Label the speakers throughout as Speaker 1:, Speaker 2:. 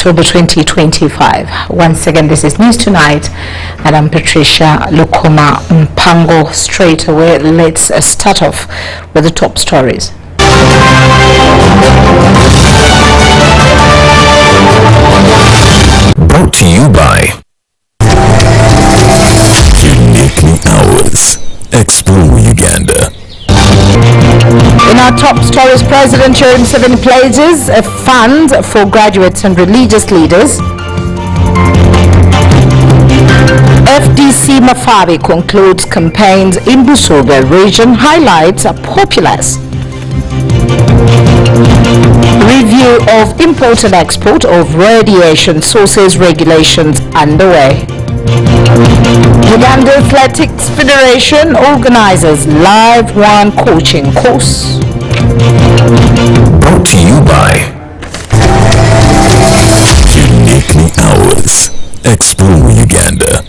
Speaker 1: October 2025. Once again, this is News Tonight, and I'm Patricia Lukoma. Mpango. Straight away, let's start off with the top stories.
Speaker 2: Brought to you by Uniquely Ours. Explore Uganda.
Speaker 1: In our top stories, President Yoweri Museveni pledges a fund for graduates and religious leaders. FDC Mafabi concludes campaigns in Busoga region, highlights are populace. Review of import and export of radiation sources regulations underway. Uganda Athletics Federation organizes live one coaching course.
Speaker 2: Brought to you by Uniquely Ours. Explore Uganda.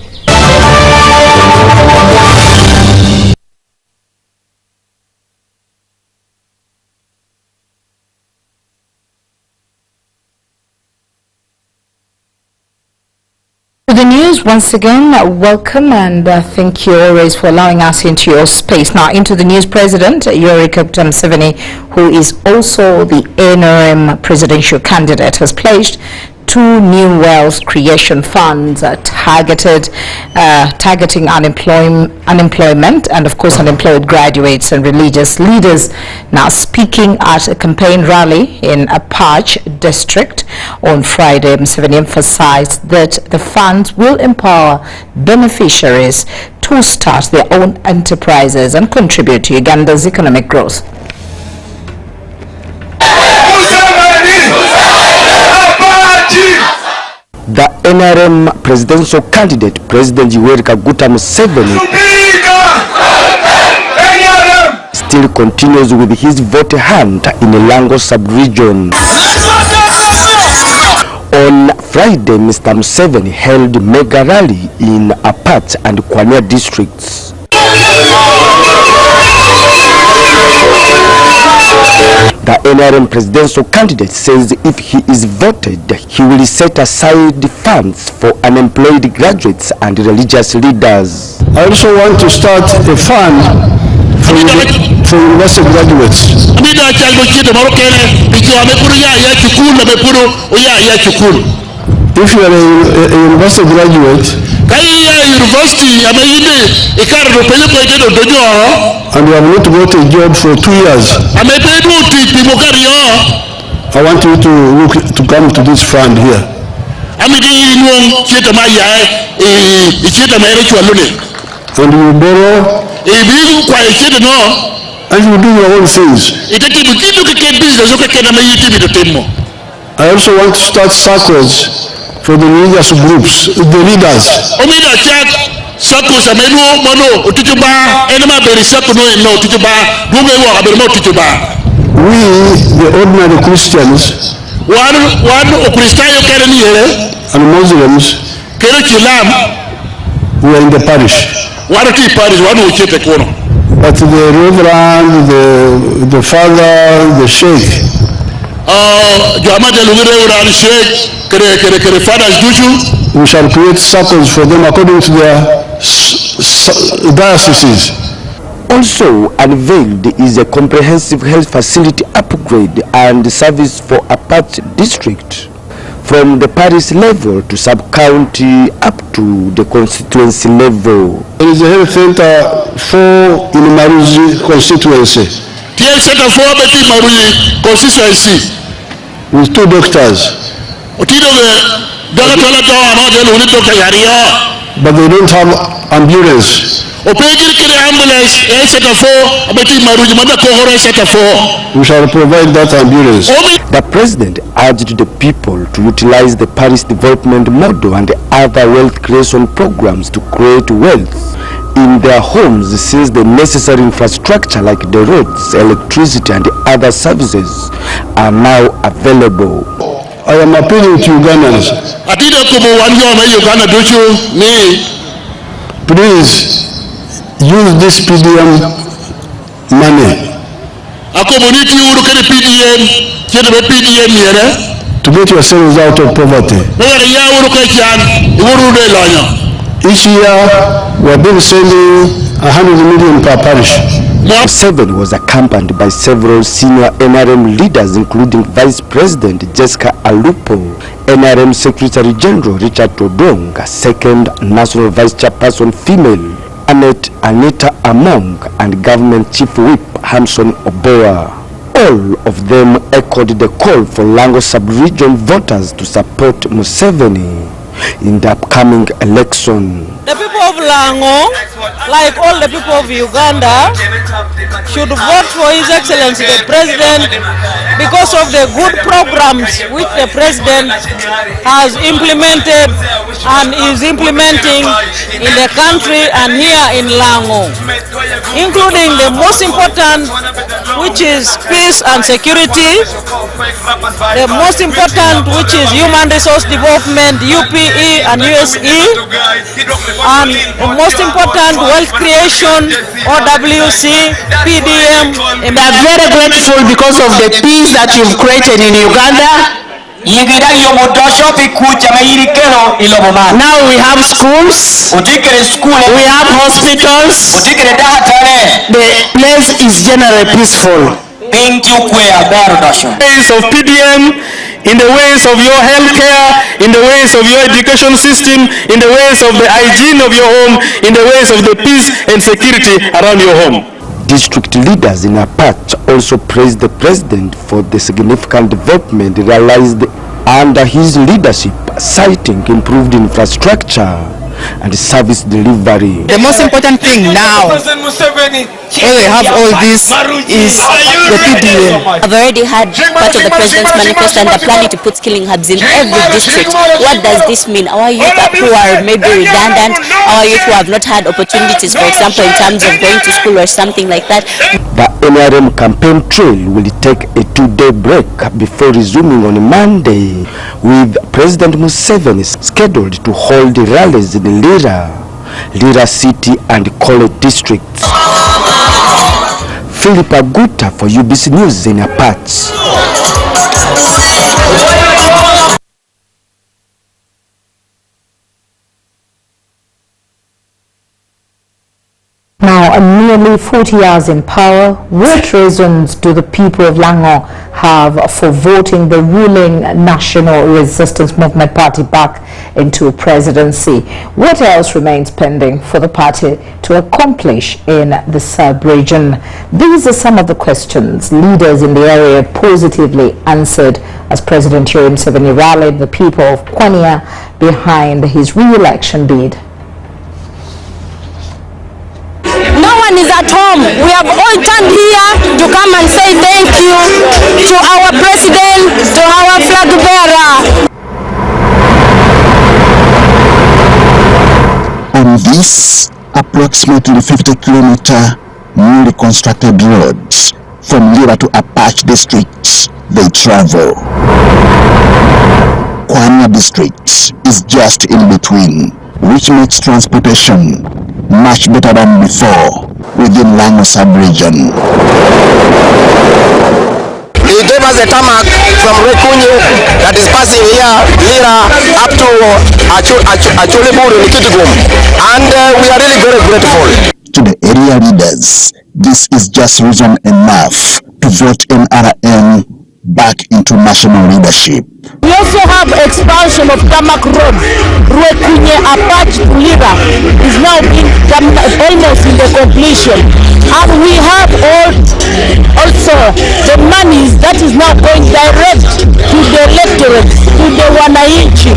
Speaker 1: The news once again, welcome, and thank you always for allowing us into your space. Now into the news. President Yoweri Museveni, who is also the NRM presidential candidate, has pledged 2 new wealth creation funds targeting unemployment and of course unemployed graduates and religious leaders. Now speaking at a campaign rally in Apache district on Friday, Museveni emphasized that the funds will empower beneficiaries to start their own enterprises and contribute to Uganda's economic growth.
Speaker 3: The NRM presidential candidate, President Yoweri Museveni, still continues with his vote hunt in the Lango sub-region. On Friday, Mr. Museveni held mega rally in Apat and Kwanya districts. The NRM presidential candidate says if he is voted, he will set aside funds for unemployed graduates and religious leaders.
Speaker 4: I also want to start a fund for university graduates. If you are a university graduate and you have not got a job for 2 years, I want you to come to this fund here. And you borrow and you do your own things. I also want to start circles for the religious groups, the leaders. We, the ordinary Christians and Muslims, we are in the parish. But the reverend, the father, the sheikh, we shall create circles for them according to their dioceses.
Speaker 3: Also unveiled is a comprehensive health facility upgrade and service for Apache district from the parish level to sub-county up to the constituency level.
Speaker 4: There is a health center for in Maruzi constituency. With 2 doctors. But they don't have ambulance. We shall provide that ambulance.
Speaker 3: The president urged the people to utilize the parish development model and other wealth creation programs to create wealth in their homes, since the necessary infrastructure like the roads, electricity and other services are now available.
Speaker 4: I am appealing to Ugandans. Please use this PDM money to get yourselves out of poverty. Each year, we have been sending 100 million per parish.
Speaker 3: Museveni was accompanied by several senior NRM leaders, including Vice President Jessica Alupo, NRM Secretary General Richard Todong, second National Vice Chairperson female Anita Among, and Government Chief Whip Hamson Oboa. All of them echoed the call for Lango sub-region voters to support Museveni in the upcoming election.
Speaker 5: The people of Lango, like all the people of Uganda, should vote for His Excellency the President because of the good programs which the President has implemented and is implementing in the country and here in Lango, including the most important, which is peace and security, the most important, which is human resource development, UPE and USE, and the most important, wealth creation, OWC, PDM.
Speaker 6: And we are very grateful because of the peace that you've created in Uganda. Now we have schools, we have hospitals, the place is generally peaceful. Ways of PDM, in the ways of your healthcare, in the ways of your education system, in the ways of the hygiene of your home, in the ways of the peace and security around your home.
Speaker 3: District leaders in Apache also praised the president for the significant development realized under his leadership, citing improved infrastructure and service delivery.
Speaker 6: The most important thing now, when we have all this, is the PDM.
Speaker 7: I've already had part of the President's manifesto and they're planning to put skilling hubs in every district. What does this mean? Our youth who are maybe redundant, our youth who have not had opportunities, for example, in terms of going to school or something like that.
Speaker 3: The NRM campaign trail will take a 2-day break before resuming on Monday, with President Museveni scheduled to hold rallies in Lira City and Kole districts. Philip Aguta for UBC News in Apache.
Speaker 1: Now, nearly 40 years in power, what reasons do the people of Lango have for voting the ruling National Resistance Movement Party back into presidency? What else remains pending for the party to accomplish in the sub-region? These are some of the questions leaders in the area positively answered as President Yoweri Museveni rallied the people of Kwanya behind his re-election bid.
Speaker 8: No one is at home. We have all turned here to come and say thank you to our president, to our flag bearer.
Speaker 9: On this approximately 50-kilometer newly constructed roads from Lira to Apache districts, they travel. Kwanya district is just in between, which makes transportation much better than before within Lango sub-region.
Speaker 10: He gave us a tarmac from Rekunye that is passing here, Lira, up to Achulibur in Kitigum, and we are really very grateful.
Speaker 9: To the area leaders, this is just reason enough to vote NRM back into national leadership.
Speaker 8: We also have expansion of tarmac roads. Rekunye Apache to Lira is now being almost in the completion. And we have also the monies that is now going direct to the electorate, to the wananchi.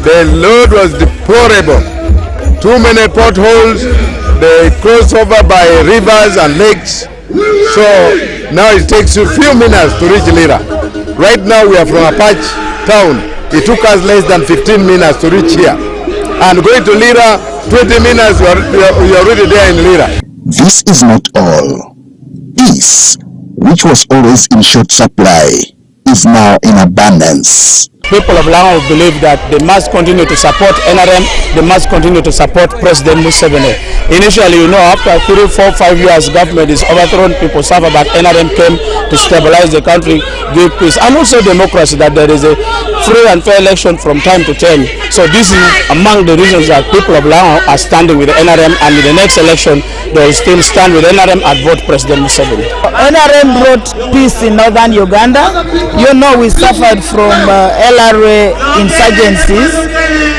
Speaker 11: The load was deplorable. Too many potholes, the crossover by rivers and lakes. So now it takes you a few minutes to reach Lira. Right now we are from Apache town. It took us less than 15 minutes to reach here. And going to Lira, 20 minutes, we are already there in Lira.
Speaker 9: This is not all. Peace, which was always in short supply, is now in abundance.
Speaker 12: People of Lango believe that they must continue to support NRM, they must continue to support President Museveni. Initially, after 3, 4, 5 years, government is overthrown, people suffer, but NRM came to stabilize the country, give peace, and also democracy, that there is a free and fair election from time to time. So this is among the reasons that people of Lango are standing with the NRM, and in the next election they will still stand with NRM and vote President Museveni.
Speaker 8: NRM brought peace in northern Uganda. You know, we suffered from LRA insurgencies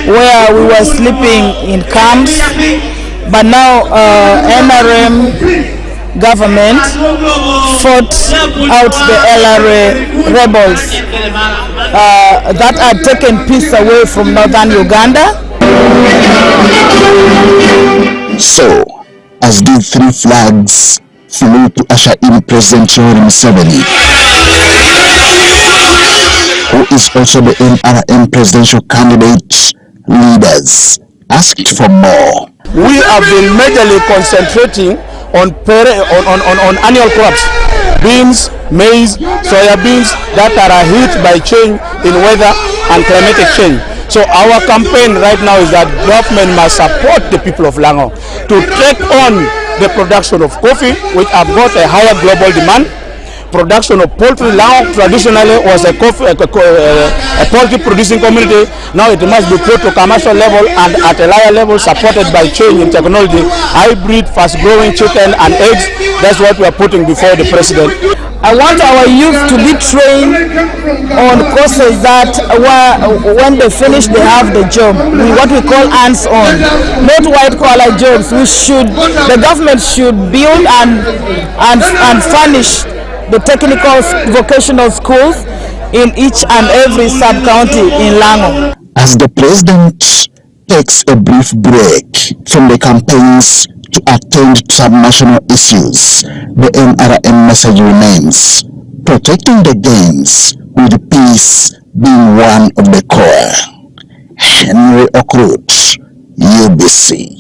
Speaker 8: where we were sleeping in camps, but now NRM government fought out the LRA rebels that had taken peace away from northern Uganda.
Speaker 9: So, as the three flags flew to usher in President Museveni, who is also the NRM presidential candidate, leaders asked for more.
Speaker 12: We have been majorly concentrating on annual crops, beans, maize, soya beans that are hit by change in weather and climatic change. So our campaign right now is that government must support the people of Lango to take on the production of coffee, which have got a higher global demand. Production of poultry. Lango traditionally was a poultry producing community. Now it must be put to commercial level and at a higher level, supported by change in technology, hybrid, fast growing chicken and eggs. That's what we are putting before the president.
Speaker 8: I want our youth to be trained on courses that when they finish they have the job, what we call hands-on, not white-collar jobs. The government should build and furnish the technical vocational schools in each and every sub-county in Lango.
Speaker 9: As the president takes a brief break from the campaigns to attend to some national issues, the NRM message remains: protecting the gains, with peace being one of the core. Henry Okrut, UBC.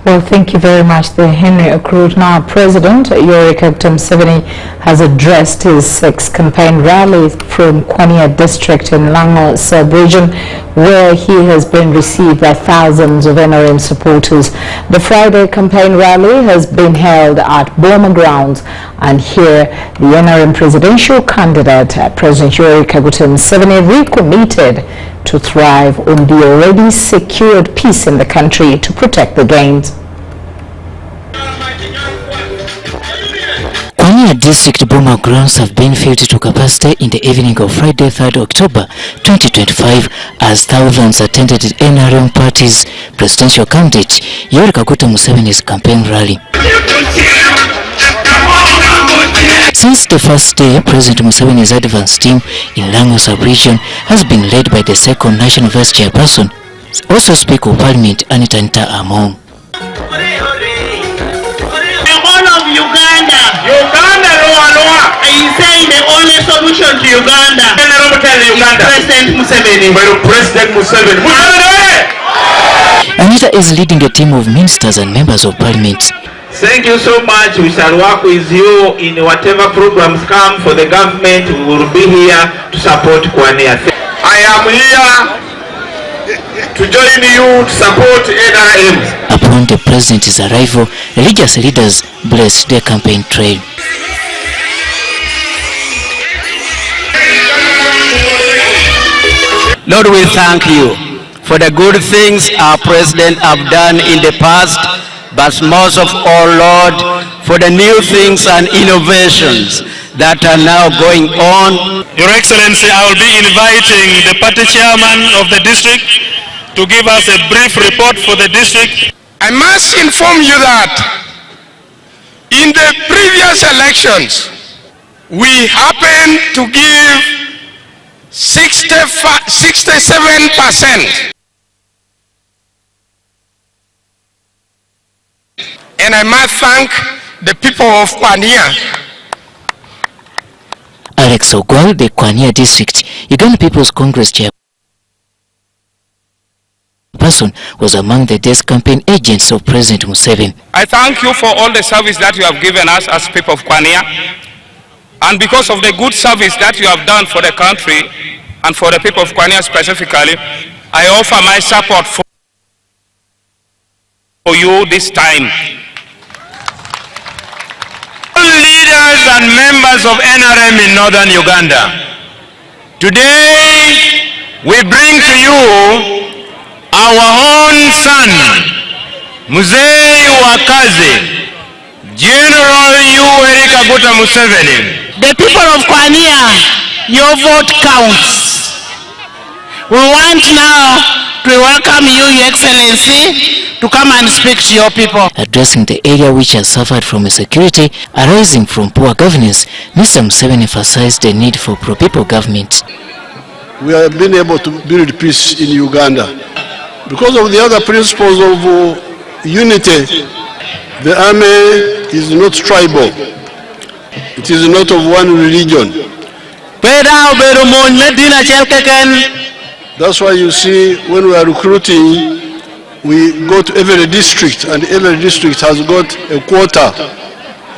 Speaker 1: Well, thank you very much, the Henry Okrut. Now, President Yoweri Museveni has addressed his 6th campaign rally from Kwania district in Lango sub-region, where he has been received by thousands of NRM supporters. The Friday campaign rally has been held at Boma Grounds, and here the NRM presidential candidate, President Yoweri Museveni, recommitted to thrive on the already secured peace in the country to protect the gains.
Speaker 13: Kwania District Boma Grounds have been filled to capacity in the evening of Friday, 3rd October 2025, as thousands attended the NRM party's presidential candidate Yoweri Museveni's campaign rally. Since the first day, President Museveni's advance team in Lango sub-region has been led by the second National Vice Chairperson, also Speaker of Parliament Anita Among.
Speaker 14: He's saying the only solution to Uganda. President Museveni.
Speaker 13: Anita is leading a team of ministers and members of parliament.
Speaker 14: Thank you so much. We shall work with you in whatever programs come for the government. We will be here to support Kwania. I am here to join you to support NRM.
Speaker 13: Upon the president's arrival, religious leaders blessed their campaign trail.
Speaker 15: Lord, we thank you for the good things our president have done in the past, but most of all, Lord, for the new things and innovations that are now going on.
Speaker 6: Your Excellency, I will be inviting the party chairman of the district to give us a brief report for the district.
Speaker 10: I must inform you that in the previous elections, we happened to give 67%. And I must thank the people of Kwania.
Speaker 13: Alex Ogwal, the Kwania district Uganda People's Congress chairperson, was among the day's campaign agents of President Museveni.
Speaker 16: I thank you for all the service that you have given us as people of Kwania, and because of the good service that you have done for the country and for the people of Kwania specifically, I offer my support for you this time. Leaders
Speaker 17: and members of NRM in northern Uganda. Today, we bring to you our own son, Mzee Wakazi, General Yoweri Kaguta Museveni.
Speaker 18: The people of Kwania, your vote counts. We want now to welcome you, Your Excellency, to come and speak to your people.
Speaker 13: Addressing the area which has suffered from insecurity arising from poor governance, Mr. Museveni emphasized the need for pro-people government.
Speaker 4: We have been able to build peace in Uganda because of the other principles of unity. The army is not tribal. It is not of one religion. That's why you see when we are recruiting, we go to every district, and every district has got a quota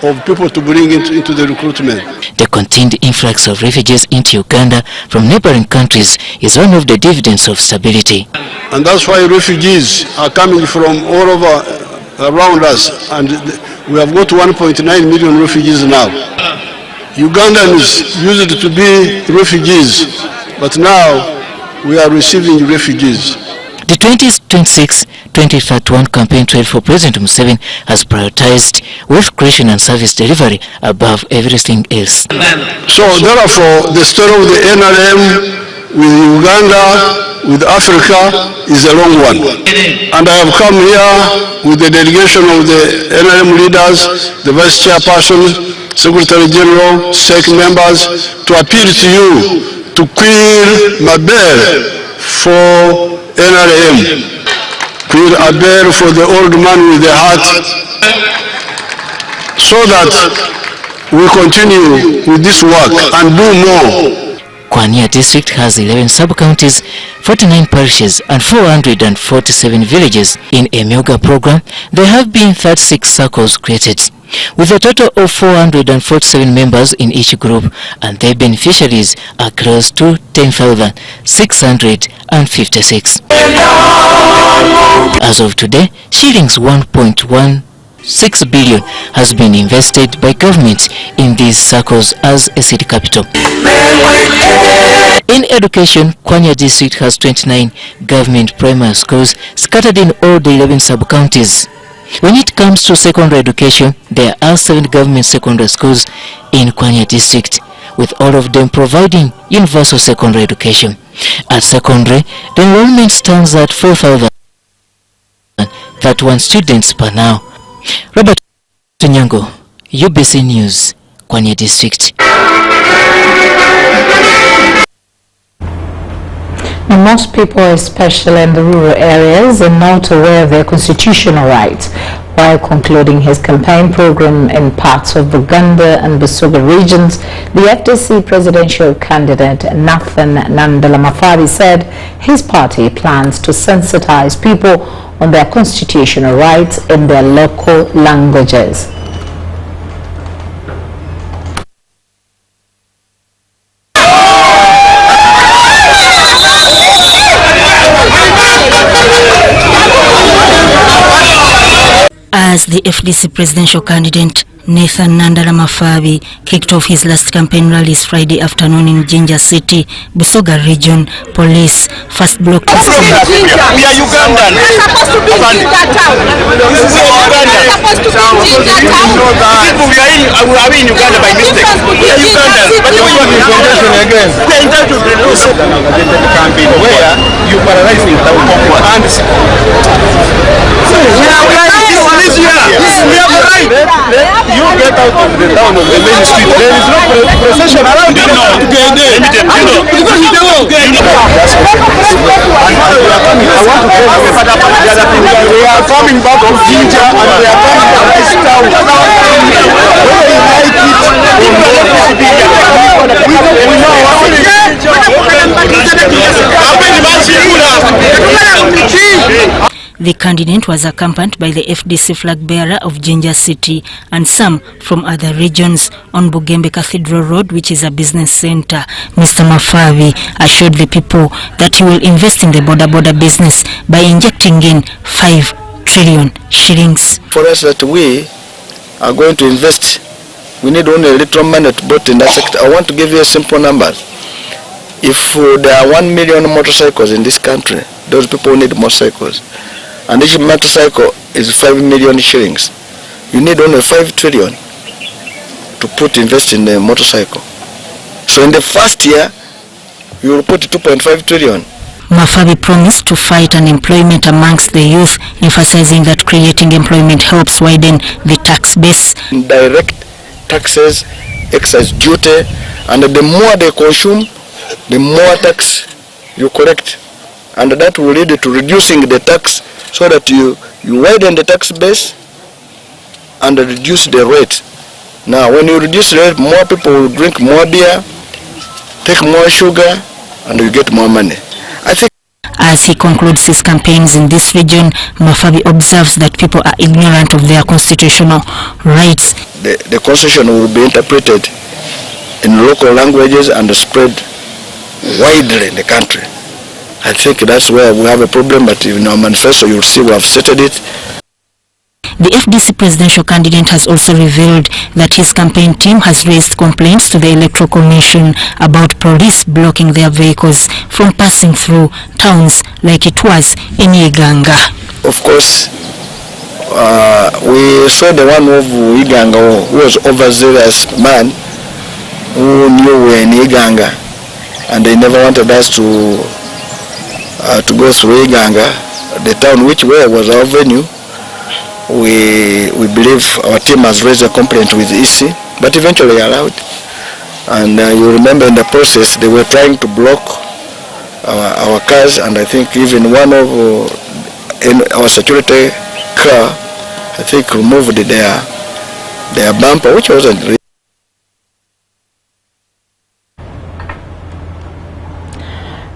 Speaker 4: of people to bring into the recruitment.
Speaker 13: The continued influx of refugees into Uganda from neighboring countries is one of the dividends of stability.
Speaker 4: And that's why refugees are coming from all over around us, and we have got 1.9 million refugees now. Ugandans used to be refugees, but now we are receiving refugees.
Speaker 13: The 2026-2031 campaign trail for President Museveni has prioritized wealth creation and service delivery above everything else.
Speaker 4: So therefore, the story of the NRM with Uganda, with Africa, is a long one. And I have come here with the delegation of the NRM leaders, the Vice Chairperson, Secretary General, SEC members, to appeal to you to clear Mabel for NRM. Clear a bell for the old man with the heart, so that we continue with this work and do more.
Speaker 13: Kwania district has 11 sub-counties, 49 parishes and 447 villages. In a mega program, there have been 36 circles created, with a total of 447 members in each group, and their beneficiaries are close to 10,656. As of today, shillings 1.16 billion has been invested by government in these circles as a city capital. In education, Kwania district has 29 government primary schools scattered in all the 11 sub-counties. When it comes to secondary education, there are 7 government secondary schools in Kwania district, with all of them providing universal secondary education. At secondary, the enrollment stands at 4,031 students per now. Robert Tunyango, UBC News, Kwania district.
Speaker 1: And most people, especially in the rural areas, are not aware of their constitutional rights. While concluding his campaign program in parts of Buganda and Busoga regions, the FDC presidential candidate Nathan Nandala Mafabi said his party plans to sensitize people on their constitutional rights in their local languages.
Speaker 19: As the FDC presidential candidate Nathan Nandala Mafabi kicked off his last campaign rallies Friday afternoon in Jinja City, Busoga region, police first blocked his
Speaker 17: We are Ugandan. We are supposed to be in that town. This is Uganda. We are supposed to be in that town. People, we are in Uganda by mistake. We are Ugandans. But you are in contention again. We are entitled to do so. Campaign where you paralyzing the and you get out of the town of the main street. There is no procession around you. We are coming back from Jinja and we are coming to this town. Whether you like it or not,
Speaker 19: The candidate was accompanied by the FDC flag bearer of Jinja City and some from other regions. On Bugembe Cathedral Road, which is a business center, Mr. Mafabi assured the people that he will invest in the border business by injecting in 5 trillion shillings.
Speaker 20: For us that we are going to invest We need only a little money to put in that sector. I want to give you a simple number. If there are 1 million motorcycles in this country, those people need motorcycles. And each motorcycle is 5 million shillings. You need only 5 trillion to invest in a motorcycle. So in the first year, you will put 2.5 trillion.
Speaker 19: Mafabi promised to fight unemployment amongst the youth, emphasizing that creating employment helps widen the tax base.
Speaker 20: Direct taxes, excise duty, and the more they consume, the more tax you collect. And that will lead to reducing the tax so that you widen the tax base and reduce the rate. Now, when you reduce the rate, more people will drink more beer, take more sugar, and you get more money. I think.
Speaker 19: As he concludes his campaigns in this region, Mafabi observes that people are ignorant of their constitutional rights.
Speaker 20: The constitution will be interpreted in local languages and spread widely in the country. I think that's where we have a problem, but in our manifesto you'll see we have settled it.
Speaker 19: The FDC presidential candidate has also revealed that his campaign team has raised complaints to the Electoral Commission about police blocking their vehicles from passing through towns like it was in Iganga.
Speaker 20: Of course, we saw the one of Iganga who was overzealous man who knew we were in Iganga, and they never wanted us to go through Iganga, the town which was our venue. We believe our team has raised a complaint with EC, but eventually allowed. And you remember in the process they were trying to block our cars, and I think even one of our security car, I think, removed their bumper, which wasn't really.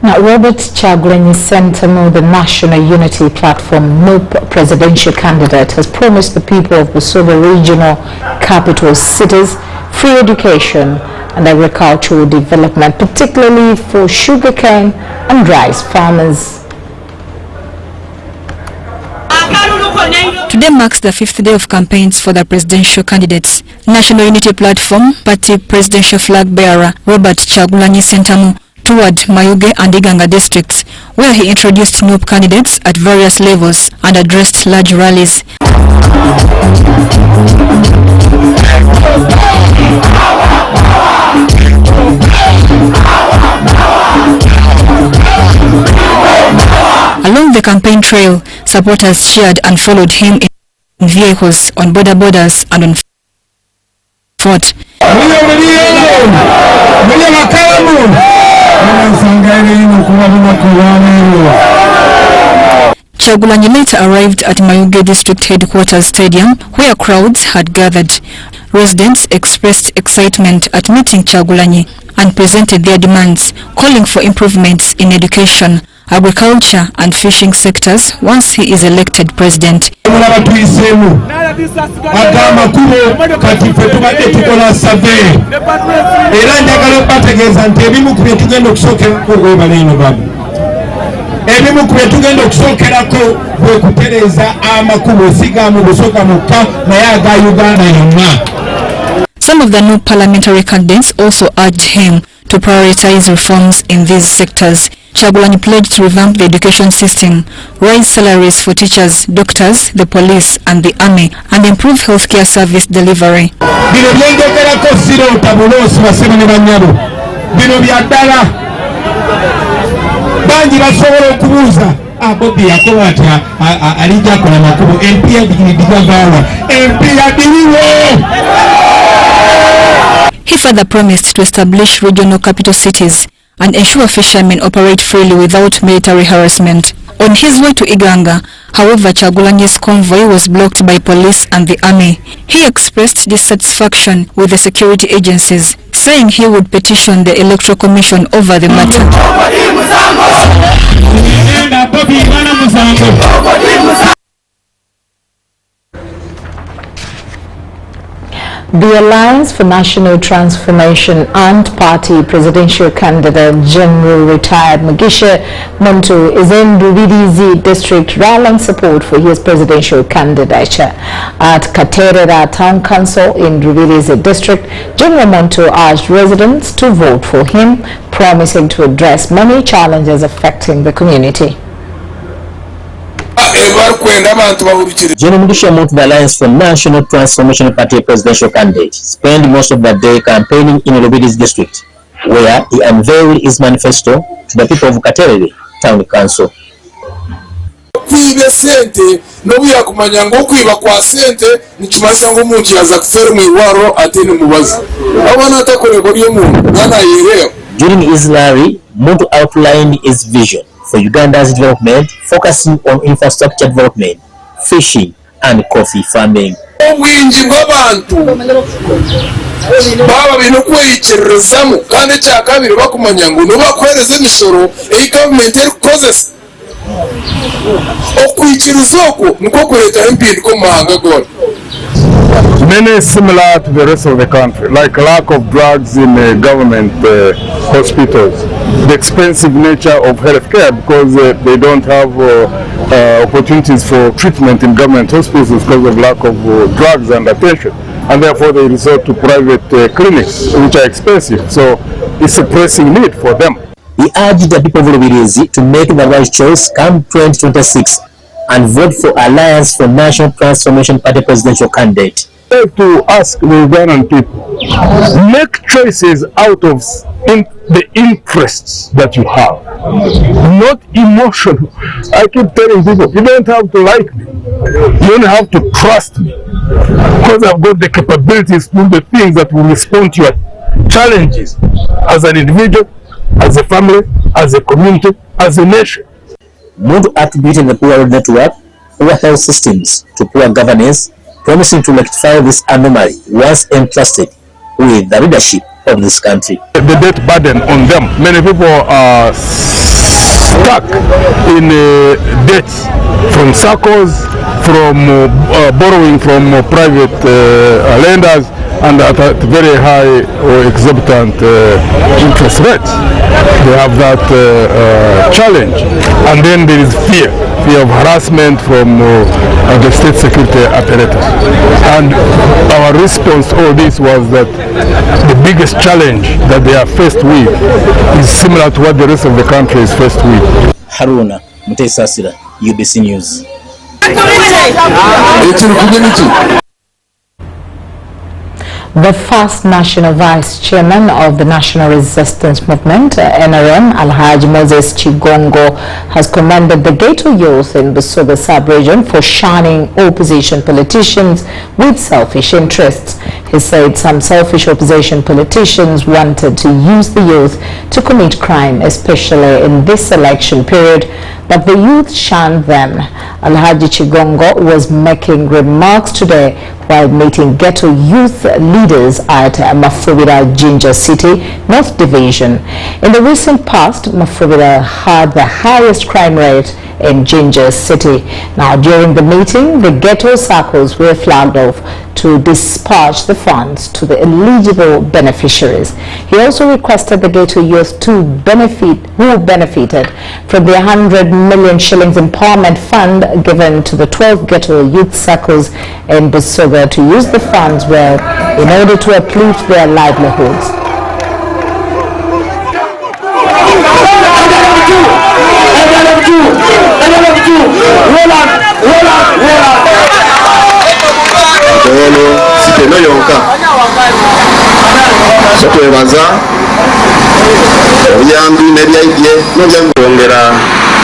Speaker 1: Now, Robert Chagulanyi Sentamu, the National Unity Platform NUP presidential candidate, has promised the people of Busoga regional capital cities free education and agricultural development, particularly for sugarcane and rice farmers.
Speaker 21: Today marks the 5th day of campaigns for the presidential candidates. National Unity Platform Party presidential flag bearer Robert Chagulanyi Sentamu toured Mayuge and Iganga districts, where he introduced NUP candidates at various levels and addressed large rallies. Along the campaign trail, supporters cheered and followed him in vehicles, on border borders and on foot. Chagulanyi later arrived at Mayuge District Headquarters Stadium, where crowds had gathered. Residents expressed excitement at meeting Chagulanyi and presented their demands, calling for improvements in education, agriculture and fishing sectors once he is elected president. Some of the new parliamentary candidates also urged him to prioritize reforms in these sectors. Chagulanyi pledged to revamp the education system, raise salaries for teachers, doctors, the police and the army, and improve healthcare service delivery. He further promised to establish regional capital cities and ensure fishermen operate freely without military harassment. On his way to Iganga, however, Chagulanyi's convoy was blocked by police and the army. He expressed dissatisfaction with the security agencies, saying he would petition the Electoral Commission over the matter.
Speaker 1: The Alliance for National Transformation and Party presidential candidate General retired Mugisha Muntu is in Ruvidizi district rallying support for his presidential candidature. At Katerera Town Council in Ruvidizi district, General Muntu urged residents to vote for him, promising to address many challenges affecting the community.
Speaker 2: General Mugisha Muntu, the Alliance for National Transformation Party presidential candidate, spent most of the day campaigning in Ruvidizi district, where he unveiled his manifesto to the people of Katerere Town Council.
Speaker 22: Kwiba sente no byakumanya ngo kwiba kwa sente nikimaza ngo umuntu yaza kufera mu iwaro atene mubazi abana atakoreko ryo muntu nana yireo.
Speaker 2: During his rally, Muntu outlined his vision for Uganda's development, focusing on infrastructure development, fishing and coffee farming.
Speaker 22: Obwingi bw'abantu baba bino kweyikirizamo kandi cyakabiri bakumanya ngo no bakwereze imisoro e government eri kukozesa okwikirizoko niko kureta impinduka mu mahanga gone.
Speaker 11: Many similar to the rest of the country, like lack of drugs in government hospitals, the expensive nature of healthcare because they don't have opportunities for treatment in government hospitals because of lack of drugs and attention, and therefore they resort to private clinics, which are expensive. So it's a pressing need for them.
Speaker 2: He urged the people of Ruvidizi to make the right choice come 2026 and vote for Alliance for National Transformation Party presidential candidate.
Speaker 11: I have to ask the Ugandan people, make choices out of the interests that you have, not emotional. I keep telling people, you don't have to like me, you only have to trust me, because I've got the capabilities to do the things that will respond to your challenges as an individual, as a family, as a community, as a nation.
Speaker 2: Muntu attributed the poor road network, poor health systems to poor governance, promising to rectify this anomaly once entrusted with the leadership of this country.
Speaker 11: The debt burden on them. Many people are stuck in debts from circles, from borrowing from private lenders, and at very high or exorbitant interest rates. They have that challenge. And then there is fear of harassment from the state security apparatus. And our response to all this was that the biggest challenge that they are faced with is similar to what the rest of the country is faced with.
Speaker 2: Haruna Mutesasira, UBC News.
Speaker 1: The first national vice chairman of the National Resistance Movement, NRM, Alhaji Moses Chigongo, has commended the Ghetto youth in the Busoga sub-region for shunning opposition politicians with selfish interests. He said some selfish opposition politicians wanted to use the youth to commit crime, especially in this election period, but the youth shunned them. Alhaji Chigongo was making remarks today while meeting ghetto youth leaders at Mafubira, Jinja City, North Division. In the recent past, Mafubira had the highest crime rate in Jinja City. Now, during the meeting, the ghetto circles were flagged off to dispatch the funds to the eligible beneficiaries. He also requested the ghetto youth who benefited from the 100 million shillings empowerment fund given to the 12 ghetto youth circles in Busoga to use the funds well in order to uplift their livelihoods.
Speaker 22: Siteno yonka sotwebaza obuyambi n'ebyaidye n'ebyakwongera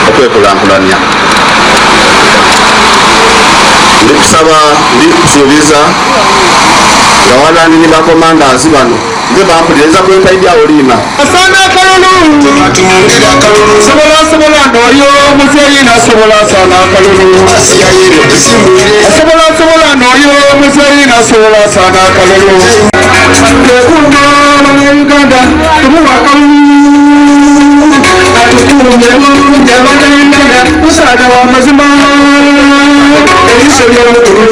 Speaker 22: okwekulankulanya. Ndi kusaba ndi kusuubiza nga walandi ni bakomandansi bano nze bampuliriza kwetaidya olima asana kalulu sobola n'oyo muzeyi nasobola asana kalulu sobola n'oyo muzeyi nasobola asana kalulu tekuma Uganda tumuwa kalulu atukumye musada wa mazima ebiso by'omukulu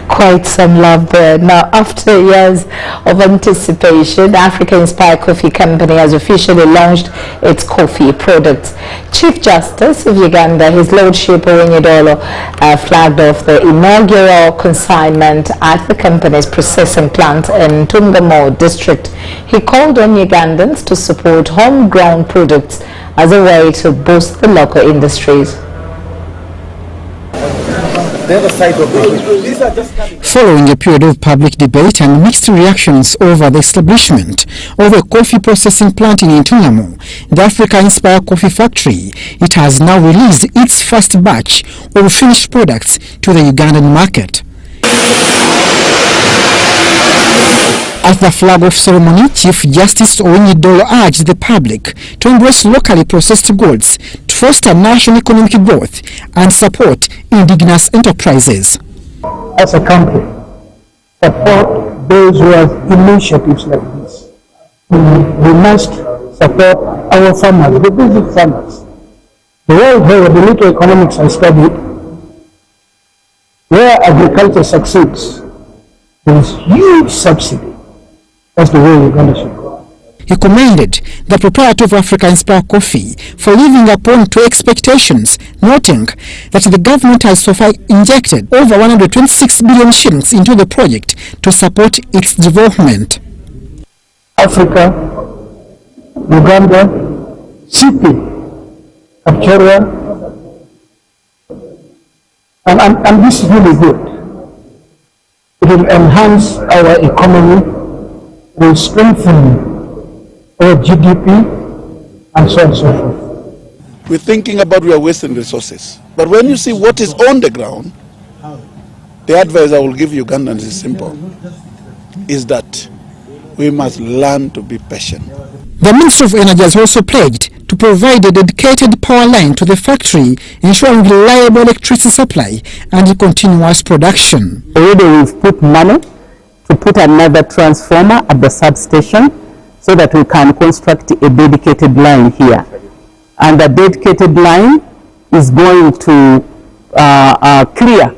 Speaker 1: Quite some love there. Now, after years of anticipation, Africa Inspire Coffee Company has officially launched its coffee products. Chief Justice of Uganda, His Lordship Owonyedolo, flagged off the inaugural consignment at the company's processing plant in Tungamo district. He called on Ugandans to support homegrown products as a way to boost the local industries.
Speaker 5: Following a period of public debate and mixed reactions over the establishment of a coffee processing plant in Intungamo, the Africa Inspire Coffee Factory, it has now released its first batch of finished products to the Ugandan market. At the flag-off ceremony, Chief Justice Owonyedolo urged the public to embrace locally processed goods to foster national economic growth and support indigenous enterprises.
Speaker 7: As a country, support those who have initiatives like this. We must support our farmers, the basic farmers. The World Health Economics has studied where agriculture succeeds, there is huge subsidy. That's the way Uganda should go.
Speaker 5: He commended the proprietor of Africa Inspire Coffee for living upon to expectations, noting that the government has so far injected over 126 billion shillings into the project to support its development.
Speaker 7: Africa, Uganda, CP, Capturia, and this is really good. It will enhance our economy, will strengthen our GDP, and so on and so forth.
Speaker 11: We're thinking about we are wasting resources. But when you see what is on the ground, the advice I will give Ugandans is simple, is that we must learn to be patient.
Speaker 5: The Ministry of Energy has also pledged to provide a dedicated power line to the factory, ensuring reliable electricity supply and continuous production.
Speaker 23: Already we've put money to put another transformer at the substation so that we can construct a dedicated line here. And the dedicated line is going to clear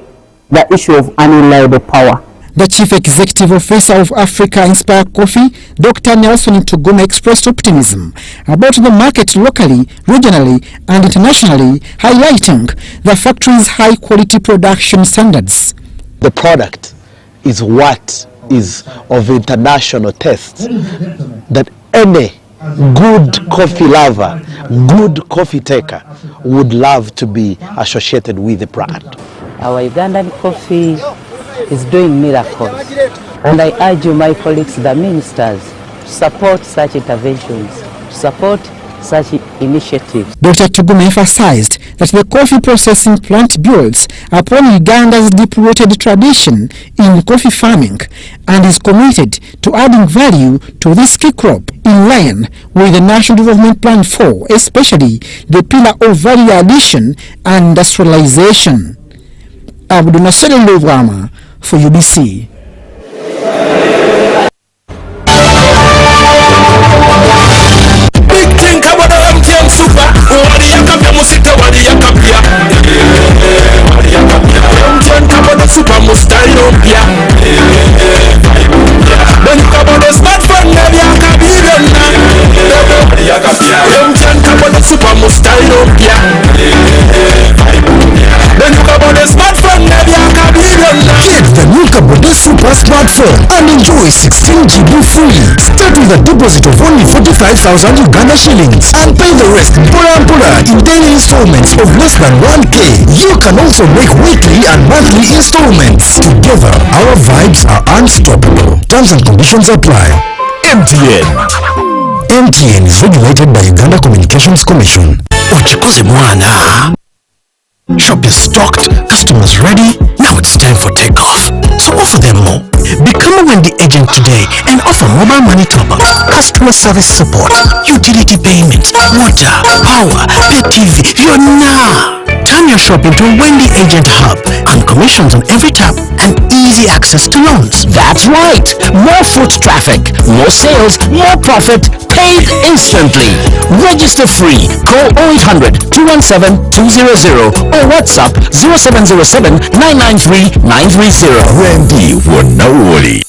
Speaker 23: the issue of unreliable power.
Speaker 5: The Chief Executive Officer of Africa Inspire Coffee, Dr. Nelson Ntuguma, expressed optimism about the market locally, regionally, and internationally, highlighting the factory's high-quality production standards.
Speaker 24: The product is what is of international taste, that any good coffee lover, good coffee taker would love to be associated with the brand.
Speaker 23: Our Ugandan coffee is doing miracles, and I urge you, my colleagues, the ministers, to support such interventions, to support such initiatives.
Speaker 5: Dr. Ntuguma emphasized that the coffee processing plant builds upon Uganda's deep-rooted tradition in coffee farming and is committed to adding value to this key crop in line with the National Development Plan 4, especially the pillar of value addition and industrialization. Abdul Nasser Luvama for UBC.
Speaker 25: Get the new Kabode Super Smartphone and enjoy 16 GB free.
Speaker 3: Start with a deposit of only 45,000 Uganda shillings and pay the rest pura in daily installments of less than 1K. You can also make weekly and monthly installments. Together, our vibes are unstoppable. Terms and conditions apply. MTN. MTN is regulated by Uganda Communications Commission. Uchikoze mwana. Shop is stocked, customers ready. Now it's time for takeoff. So offer them more. Become a Wendy agent today and offer mobile money top-up, customer service support, utility payment, water, power, pay TV. You're now. Turn your shop into a Wendy agent hub and commissions on every tap and easy access to loans.
Speaker 2: That's right. More foot traffic, more sales, more profit, paid instantly. Register free. Call 0800-217-200 or WhatsApp 0707-993-930.
Speaker 3: Wendy Wanawoli.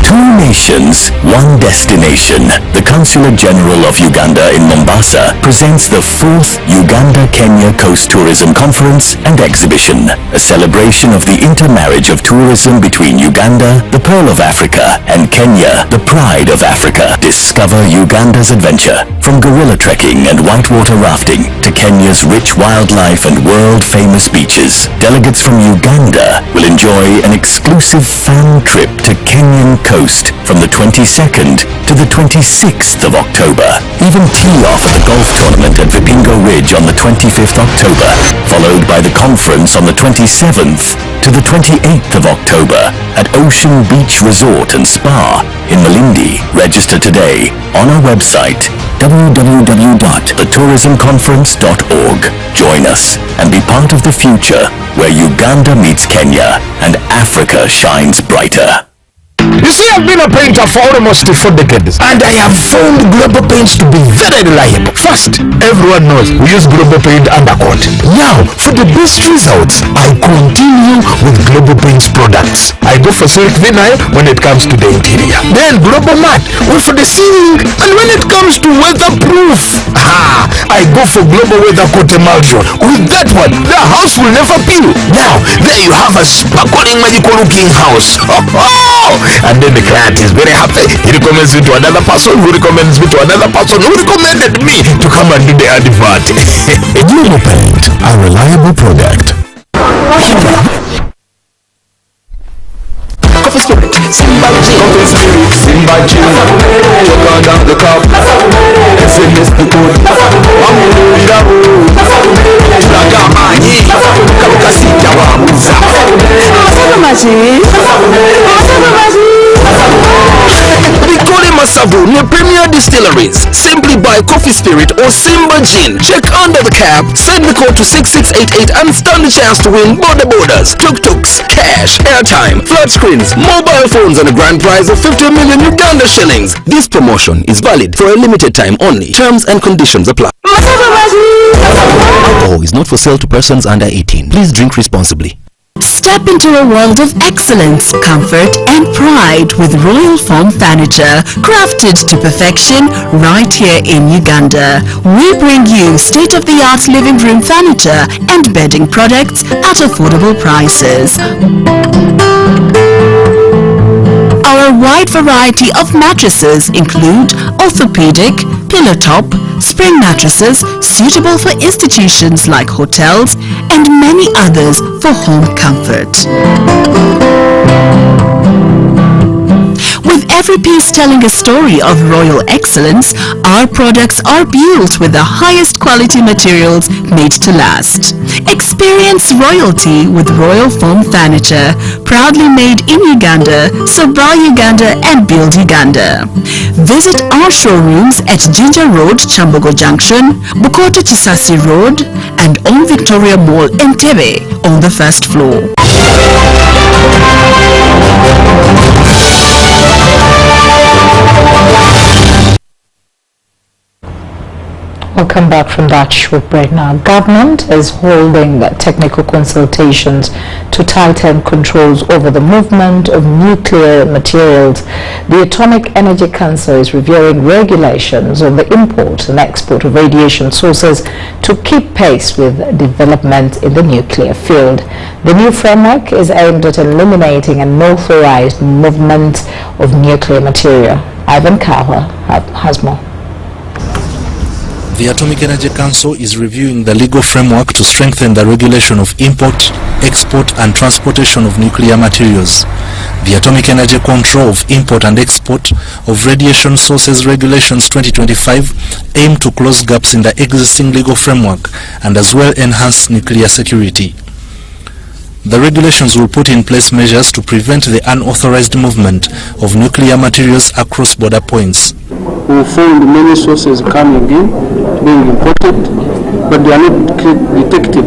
Speaker 8: Two nations, one destination. The Consulate General of Uganda in Mombasa presents the 4th Uganda-Kenya Coast Tourism Conference and Exhibition, a celebration of the intermarriage of tourism between Uganda, the Pearl of Africa, and Kenya, the Pride of Africa. Discover Uganda's adventure, from gorilla trekking and whitewater rafting to Kenya's rich wildlife and world-famous beaches. Delegates from Uganda will enjoy an exclusive fan trip to Kenyan coast from the 22nd to the 26th of October. Even tee off at the golf tournament at Vipingo Ridge on the 25th October, followed by the conference on the 27th to the 28th of October at Ocean Beach Resort and Spa in Malindi. Register today on our website www.thetourismconference.org. Join us and be part of the future where Uganda meets Kenya and Africa shines brighter.
Speaker 3: You see, I've been a painter for almost 4 decades, and I have found Global Paints to be very reliable. First, everyone knows we use Global Paint undercoat. Now, for the best results, I continue with Global Paints products. I go for silk vinyl when it comes to the interior. Then Global Matte for the ceiling, and when it comes to weatherproof, I go for Global Weather Coat Emulsion. With that one, the house will never peel. Now, there you have a sparkling, magical looking house. And then the client is very happy. He recommends me to another person who recommends me to another person who recommended me to come and do the advert. Global Paint, a reliable product. Coffee Spirit, Simba G. Coffee Spirit, Simba G. Check on down the cup. SMS the code. Amulira o. Tulagamani. Kabukasita wa muza. Bikole Masavu near Premier Distilleries. Simply buy Coffee Spirit or Simba Gin. Check under the cap, send the code to 6688 and stand the chance to win borders, tuk-tuks, cash, airtime, flat screens, mobile phones and a grand prize of 50 million Uganda shillings. This promotion is valid for a limited time only. Terms and conditions apply. Alcohol is not for sale to persons under 18. Please drink responsibly.
Speaker 9: Step into a world of excellence, comfort and pride with Royal Foam Furniture, crafted to perfection right here in Uganda. We bring you state-of-the-art living room furniture and bedding products at affordable prices. Our wide variety of mattresses include orthopedic, pillow top, spring mattresses suitable for institutions like hotels and many others for home comfort. With every piece telling a story of royal excellence, our products are built with the highest quality materials made to last. Experience royalty with Royal Foam Furniture, proudly made in Uganda, so buy Uganda and build Uganda. Visit our showrooms at Ginger Road, Chambogo Junction, Bukoto Chisasi Road, and on Victoria Mall, Entebbe, on the first floor.
Speaker 1: Welcome back from that short break now. Government is holding technical consultations to tighten controls over the movement of nuclear materials. The Atomic Energy Council is reviewing regulations on the import and export of radiation sources to keep pace with development in the nuclear field. The new framework is aimed at eliminating unauthorized movement of nuclear material. Ivan Kawa has more.
Speaker 6: The Atomic Energy Council is reviewing the legal framework to strengthen the regulation of import, export and transportation of nuclear materials. The Atomic Energy Control of Import and Export of Radiation Sources Regulations 2025 aim to close gaps in the existing legal framework and as well enhance nuclear security. The regulations will put in place measures to prevent the unauthorized movement of nuclear materials across border points.
Speaker 7: We found many sources coming in, being imported, but they are not detected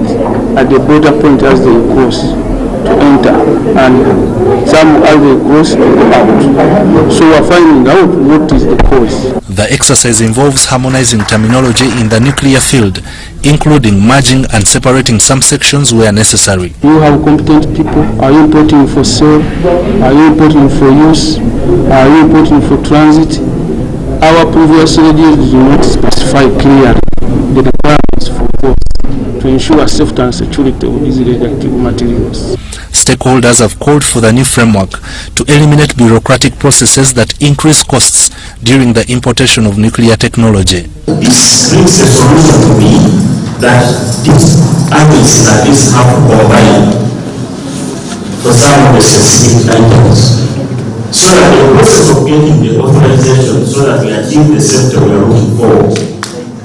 Speaker 7: at the border point as they cross to enter, and some as they cross to go out. So we are finding out what is the cause.
Speaker 6: The exercise involves harmonizing terminology in the nuclear field, including merging and separating some sections where necessary.
Speaker 7: You have competent people. Are you importing for sale? Are you importing for use? Are you importing for transit? Our previous radios do not specify clearly the requirements for both to ensure safety and security of these radioactive materials.
Speaker 6: Stakeholders have called for the new framework to eliminate bureaucratic processes that increase costs during the importation of nuclear technology.
Speaker 12: It brings a solution to me that these agencies at least have to combine for some of the specific items, so that the process of getting the authorization so that we achieve the safety we are looking for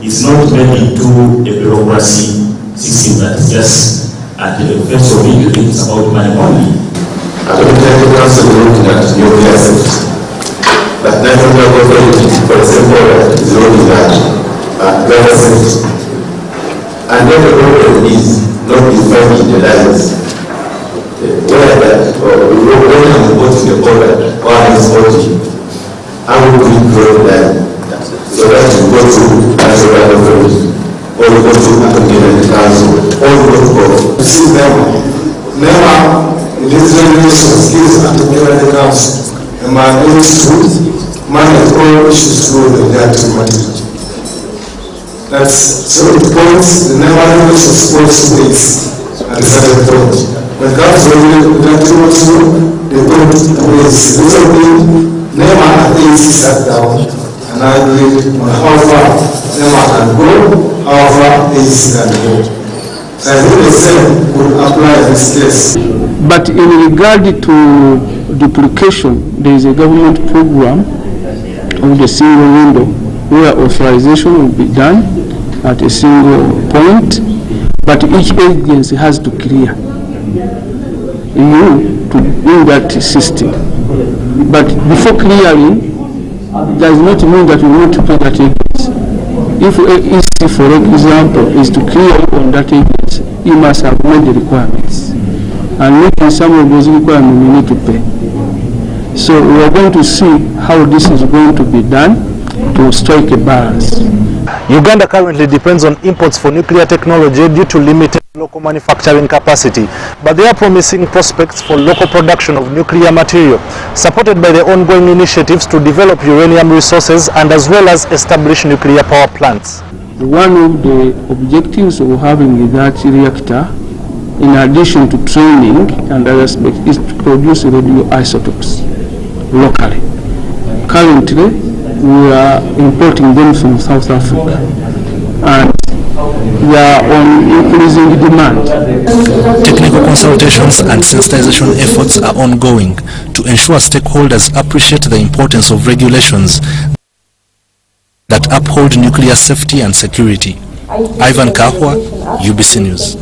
Speaker 12: is not made into a bureaucracy system that is just at the first of it, you think it's about money only.
Speaker 14: Atomic Energy Council is looking at nuclear safety, but National Authority, for example, is looking at driver safety. And then the problem is not defined in the lines. Where that, when I'm importing the product or I'm exporting, how would we draw the line? So that you go to National Authority, or you go to Atomic Energy Council, or you go to this is NEMA, in this regulations, gives Atomic Energy Council a mandate to manage all issues through the radioactive material. That's so it points, the NEMA regulations points to this at a certain point. When it comes to radioactive material, they point to this. This will be NEMA at least sat down and I agree on how far NEMA can go, how far ACs can go. So I think the same would apply in this case.
Speaker 7: But in regard to duplication, there is a government program of the single window where authorization will be done at a single point, but each agency has to clear you to do that system. But before clearing, does not mean that you need to pay that agency. If EC, for example, is to clear on that agency, you must have made the requirements. And making some of those requirements you need to pay. So we are going to see how this is going to be done to strike a balance.
Speaker 15: Uganda currently depends on imports for nuclear technology due to limited local manufacturing capacity, but there are promising prospects for local production of nuclear material, supported by the ongoing initiatives to develop uranium resources and as well as establish nuclear power plants.
Speaker 7: One of the objectives of having that reactor, in addition to training and other aspects, is to produce radioisotopes locally. Currently, we are importing them from South Africa, and we are on increasing demand.
Speaker 6: Technical consultations and sensitization efforts are ongoing to ensure stakeholders appreciate the importance of regulations that uphold nuclear safety and security. Ivan Kahwa, UBC News.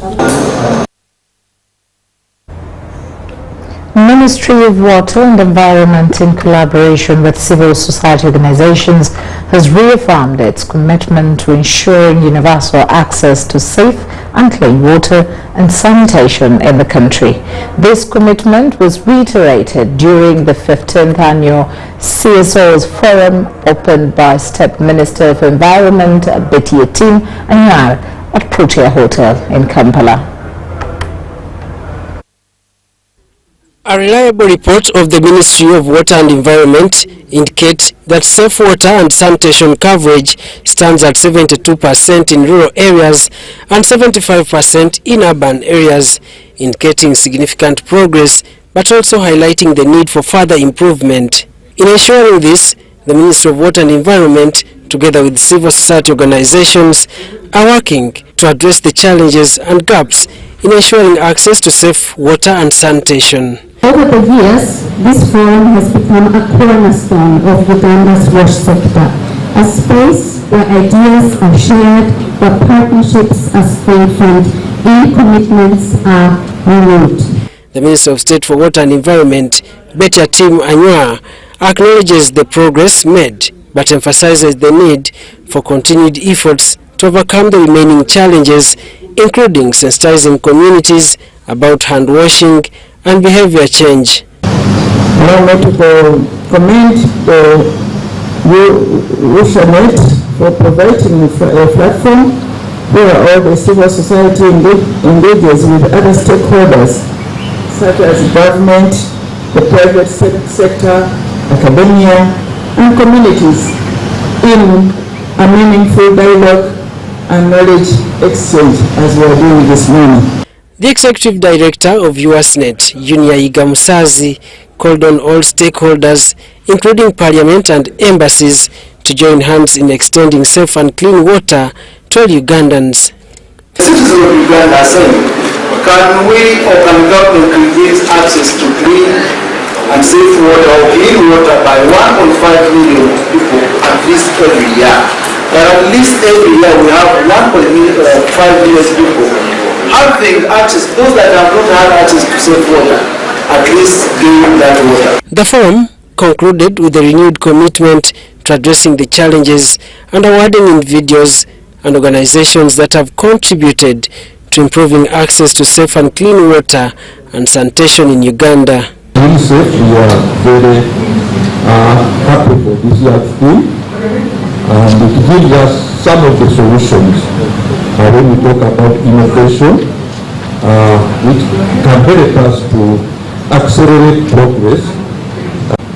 Speaker 1: Ministry of Water and Environment, in collaboration with civil society organizations, has reaffirmed its commitment to ensuring universal access to safe and clean water and sanitation in the country. This commitment was reiterated during the 15th annual CSO's forum opened by Step Minister of Environment Betty Etim Anyar at Protea Hotel in Kampala.
Speaker 25: A reliable report of the Ministry of Water and Environment indicates that safe water and sanitation coverage stands at 72% in rural areas and 75% in urban areas, indicating significant progress but also highlighting the need for further improvement. In ensuring this, the Ministry of Water and Environment, together with civil society organizations, are working to address the challenges and gaps in ensuring access to safe water and sanitation.
Speaker 4: Over the years, this forum has become a cornerstone of Uganda's wash sector, a space where ideas are shared, where partnerships are strengthened, and commitments are renewed.
Speaker 25: The Minister of State for Water and Environment, Betty Anywa, acknowledges the progress made, but emphasizes the need for continued efforts to overcome the remaining challenges, including sensitizing communities about hand washing and behavior change.
Speaker 10: Allow me to commend the WushaNet for providing a platform where all the civil society engages with other stakeholders such as government, the private sector, academia, and communities in a meaningful dialogue and knowledge exchange as we are doing this morning.
Speaker 25: The Executive Director of WushaNet, Uniaiga Musazi, called on all stakeholders, including Parliament and embassies, to join hands in extending safe and clean water to all Ugandans.
Speaker 13: Citizens of Uganda are saying, can we or can government create access to clean and safe water or clean water by 1.5 million people at least every year? But at least every year we have 1.5 million people having access, those that have not had access to safe water, at least gain that water.
Speaker 25: The forum concluded with a renewed commitment to addressing the challenges and awarding individuals and organizations that have contributed to improving access to safe and clean water and sanitation in Uganda.
Speaker 10: UNICEF, we are very happy for this large team, and it gives us some of the solutions when we talk about innovation, which can help us to accelerate progress.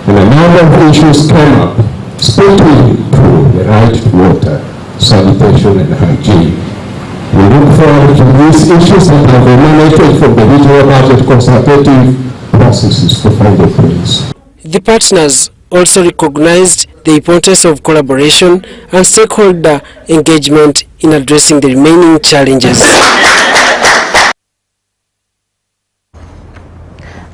Speaker 16: And a number of issues came up, especially to the right to water, sanitation and hygiene. We look forward to these issues that have emanated from the regional budget consultative processes to find a place.
Speaker 25: The partners also recognized the importance of collaboration and stakeholder engagement in addressing the remaining challenges.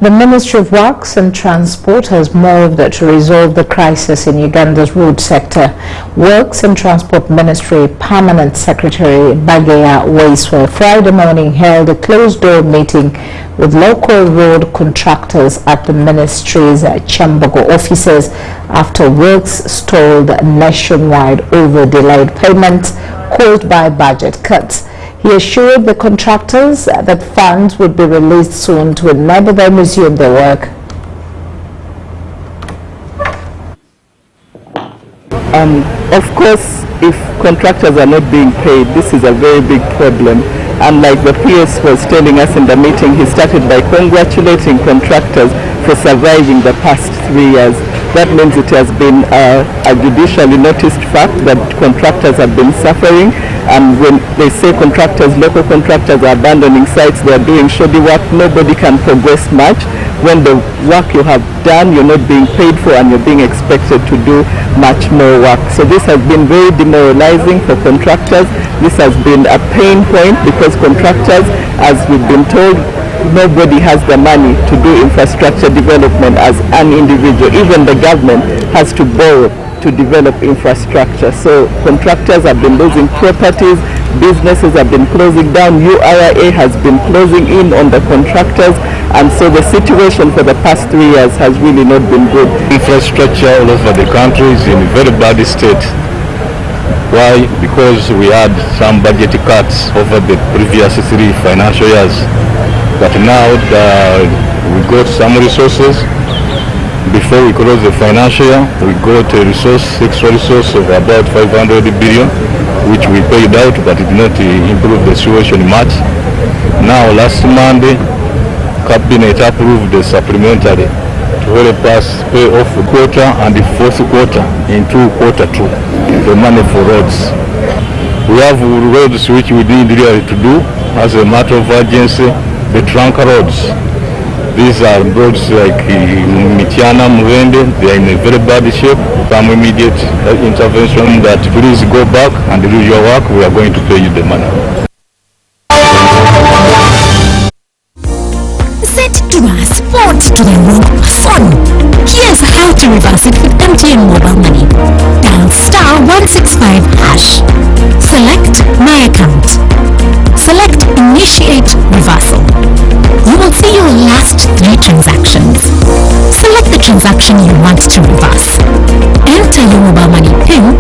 Speaker 1: The Ministry of Works and Transport has moved to resolve the crisis in Uganda's road sector. Works and Transport Ministry Permanent Secretary Bageya Waiswe Friday morning held a closed-door meeting with local road contractors at the ministry's Chambogo offices after works stalled nationwide over delayed payments caused by budget cuts. He assured the contractors that funds would be released soon to enable them resume their work.
Speaker 23: Of course, if contractors are not being paid, this is a very big problem. And like the PS was telling us in the meeting, he started by congratulating contractors for surviving the past 3 years. That means it has been a judicially noticed fact that contractors have been suffering. And when they say contractors, local contractors are abandoning sites, they are doing shoddy work, nobody can progress much. When the work you have done, you're not being paid for and you're being expected to do much more work. So this has been very demoralizing for contractors. This has been a pain point because contractors, as we've been told, nobody has the money to do infrastructure development as an individual. Even the government has to borrow to develop infrastructure. So contractors have been losing properties, businesses have been closing down, URA has been closing in on the contractors, and so the situation for the past 3 years has really not been good.
Speaker 18: Infrastructure all over the country is in a very bad state. Why? Because we had some budget cuts over the previous 3 financial years. But now we got some resources. Before we close the financial year, we got a extra resource of about 500 billion, which we paid out, but it did not improve the situation much. Now, last Monday, Cabinet approved the supplementary to help us pay off the quarter and the fourth quarter into quarter 2, the money for roads. We have roads which we need really to do as a matter of urgency, the trunk roads. These are roads like Mitiana, Mwende. They are in a very bad shape. Some immediate intervention that please go back and do your work. We are going to pay you the money.
Speaker 17: Sport to the wrong person. Here's how to reverse it with MTN mobile money. Dial *165#. Select My Account. Select Initiate Reversal. You will see your last 3 transactions. Select the transaction you want to reverse. Enter your mobile money PIN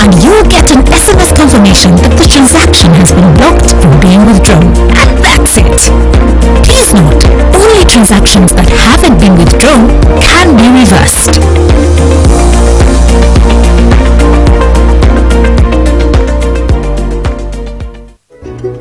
Speaker 17: and you will get an SMS confirmation that the transaction has been blocked from being withdrawn. And that's it. Please note, only transactions that haven't been withdrawn can be reversed.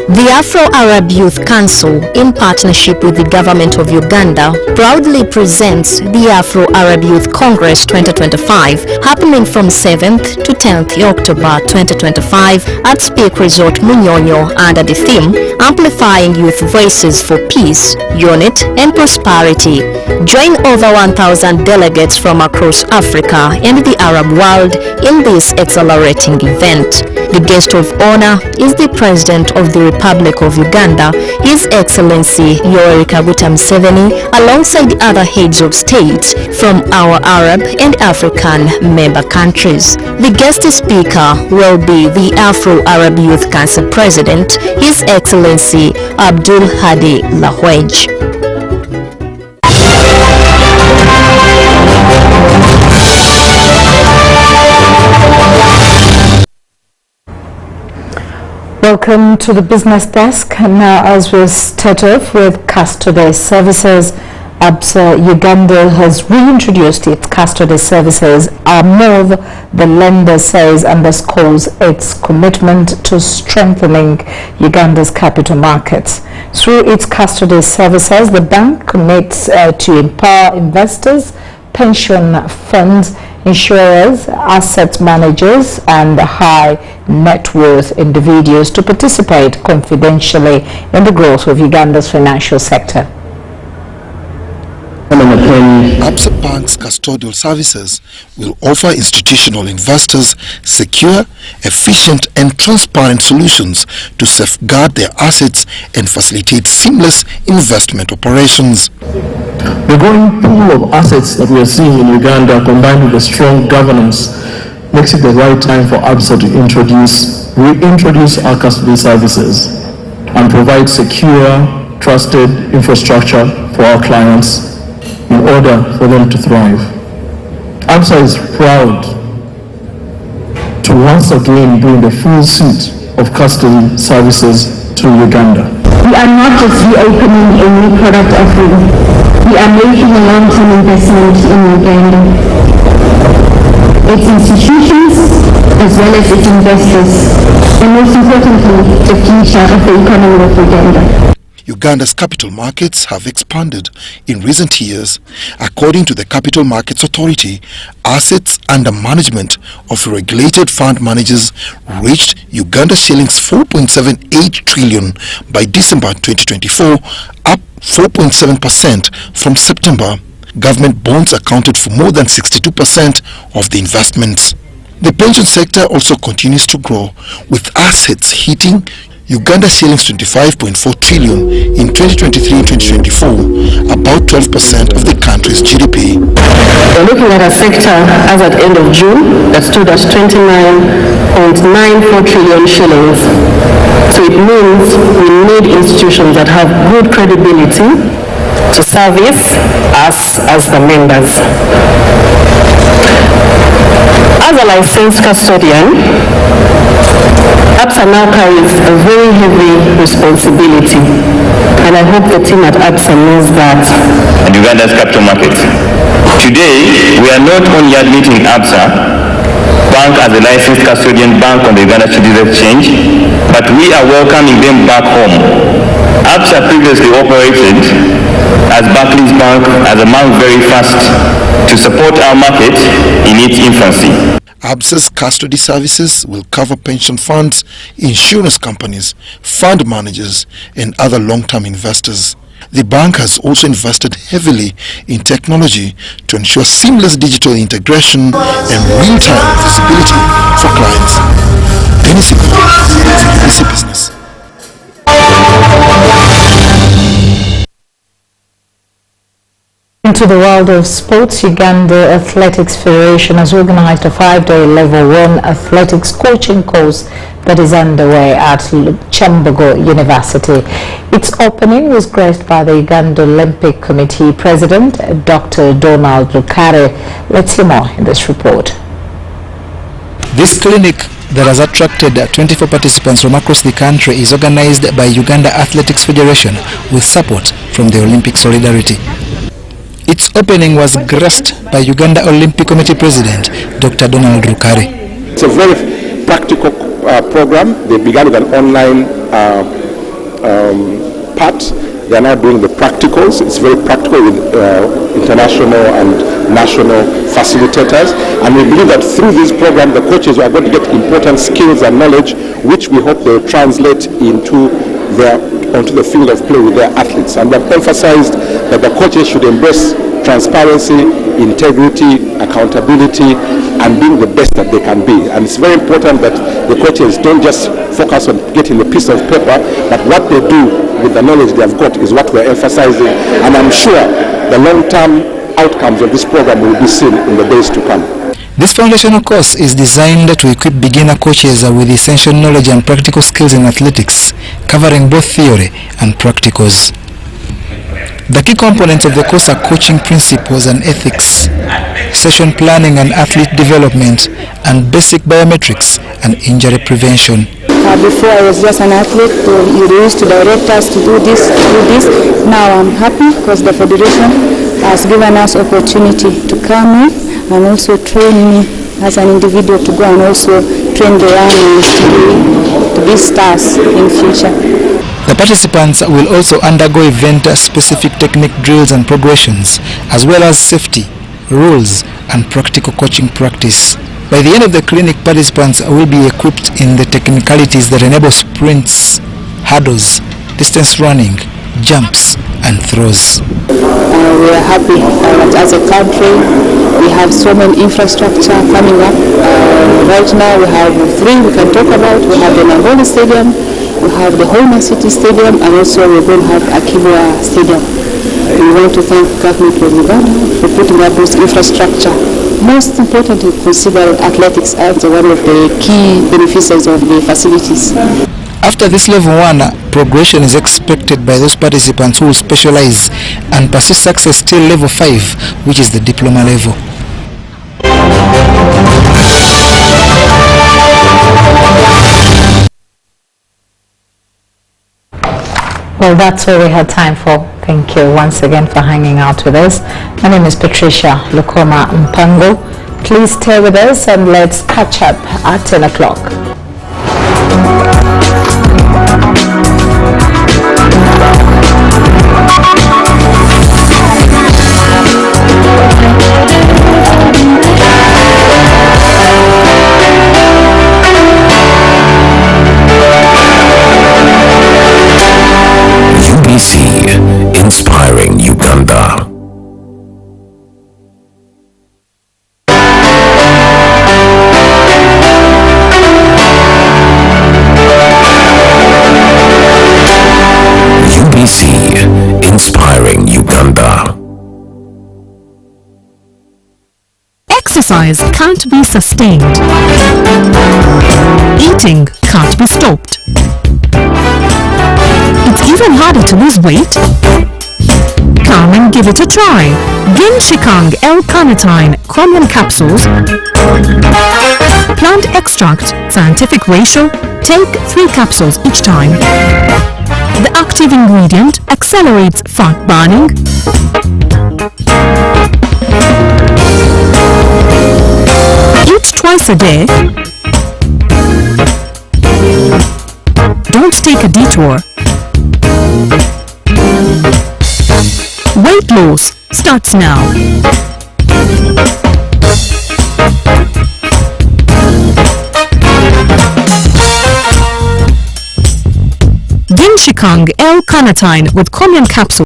Speaker 17: The Afro-Arab Youth Council, in partnership with the government of Uganda, proudly presents the Afro-Arab Youth Congress 2025, happening from 7th to 10th October 2025 at Speak Resort Munyonyo under the theme Amplifying Youth Voices for Peace, Unity and Prosperity. Join over 1,000 delegates from across Africa and the Arab world in this exhilarating event. The guest of honor is the President of the Republic of Uganda, His Excellency Yoweri Kaguta Museveni, alongside other heads of states from our Arab and African member countries. The guest speaker will be the Afro-Arab Youth Council President, His Excellency Abdul Hadi Lahwej.
Speaker 1: Welcome to the business desk. Now, as we start off with custody services, ABSA Uganda has reintroduced its custody services. Our move, the lender says, underscores its commitment to strengthening Uganda's capital markets. Through its custody services, the bank commits to empower investors, pension funds, insurers, asset managers and high net worth individuals to participate confidentially in the growth of Uganda's financial sector.
Speaker 19: ABSA Bank's custodial services will offer institutional investors secure, efficient and transparent solutions to safeguard their assets and facilitate seamless investment operations.
Speaker 20: The growing pool of assets that we are seeing in Uganda, combined with the strong governance, makes it the right time for ABSA to reintroduce our custody services and provide secure, trusted infrastructure for our clients in order for them to thrive. ABSA is proud to once again bring the full suite of custody services to Uganda.
Speaker 4: We are not just reopening a new product offering. We are making a long-term investment in Uganda. Its institutions, as well as its investors, and most importantly, the future of the economy of Uganda.
Speaker 19: Uganda's capital markets have expanded in recent years. According to the Capital Markets Authority, assets under management of regulated fund managers reached Uganda shillings 4.78 trillion by December 2024, up 4.7% from September. Government bonds accounted for more than 62% of the investments. The pension sector also continues to grow, with assets hitting Uganda shillings 25.4 trillion in 2023-2024, about 12% of the country's GDP.
Speaker 21: We're looking at a sector as at end of June that stood at 29.94 trillion shillings. So it means we need institutions that have good credibility to service us as the members. As a licensed custodian, ABSA now carries a very heavy responsibility, and I hope the team at ABSA knows that.
Speaker 22: And Uganda's capital market. Today, we are not only admitting ABSA Bank as a licensed custodian bank on the Uganda Securities Exchange, but we are welcoming them back home. ABSA previously operated as Barclays Bank as among very first to support our market in its infancy.
Speaker 19: ABSA's custody services will cover pension funds, insurance companies, fund managers and other long-term investors. The bank has also invested heavily in technology to ensure seamless digital integration and real-time visibility for clients. Dennis BBC Business.
Speaker 1: Into the world of sports, Uganda Athletics Federation has organized a 5-day Level 1 athletics coaching course that is underway at Chambogo University. Its opening was graced by the Uganda Olympic Committee President, Dr. Donald Lukare. Let's hear more in this report.
Speaker 2: This clinic that has attracted 24 participants from across the country is organized by Uganda Athletics Federation with support from the Olympic Solidarity. Its opening was graced by Uganda Olympic Committee President, Dr. Donald Lukare.
Speaker 5: It's a very practical program. They began with an online part. They are now doing the practicals. It's very practical with international and national facilitators. And we believe that through this program, the coaches are going to get important skills and knowledge, which we hope they will translate onto the field of play with their athletes. And we have emphasized that the coaches should embrace transparency, integrity, accountability, and being the best that they can be. And it's very important that the coaches don't just focus on getting a piece of paper, but what they do with the knowledge they have got is what we're emphasizing. And I'm sure the long-term outcomes of this program will be seen in the days to come.
Speaker 2: This foundational course is designed to equip beginner coaches with essential knowledge and practical skills in athletics, covering both theory and practicals. The key components of the course are coaching principles and ethics, session planning and athlete development, and basic biometrics and injury prevention.
Speaker 8: Before I was just an athlete, you used to direct us to do this, Now I'm happy because the Federation has given us opportunity to come in and also train me as an individual to go and also train the runners to be stars in future.
Speaker 2: The participants will also undergo event-specific technique drills and progressions, as well as safety, rules, and practical coaching practice. By the end of the clinic, participants will be equipped in the technicalities that enable sprints, hurdles, distance running, jumps, and throws.
Speaker 8: We are happy that as a country we have so many infrastructure coming up. Right now we have 3 we can talk about. We have the Nambole Stadium, we have the Hoima City Stadium, and also we're going to have Akibwa Stadium. We want to thank the government of Uganda for putting up this infrastructure. Most importantly, consider athletics as one of the key beneficiaries of the facilities.
Speaker 2: After this level 1, progression is expected by those participants who will specialize and pursue success till level 5, which is the diploma level.
Speaker 1: Well, that's all we had time for. Thank you once again for hanging out with us. My name is Patricia Lukoma Mpango. Please stay with us and let's catch up at 10 o'clock.
Speaker 3: Inspiring Uganda. UBC, inspiring Uganda.
Speaker 9: Exercise can't be sustained. Eating can't be stopped. It's even harder to lose weight. Come and give it a try. Ginshikang L-carnitine chromium capsules. Plant extract, scientific ratio. Take 3 capsules each time. The active ingredient accelerates fat burning. Eat twice a day. Don't take a detour. Weight loss starts now. Ginshikang L-carnitine with chromium capsule.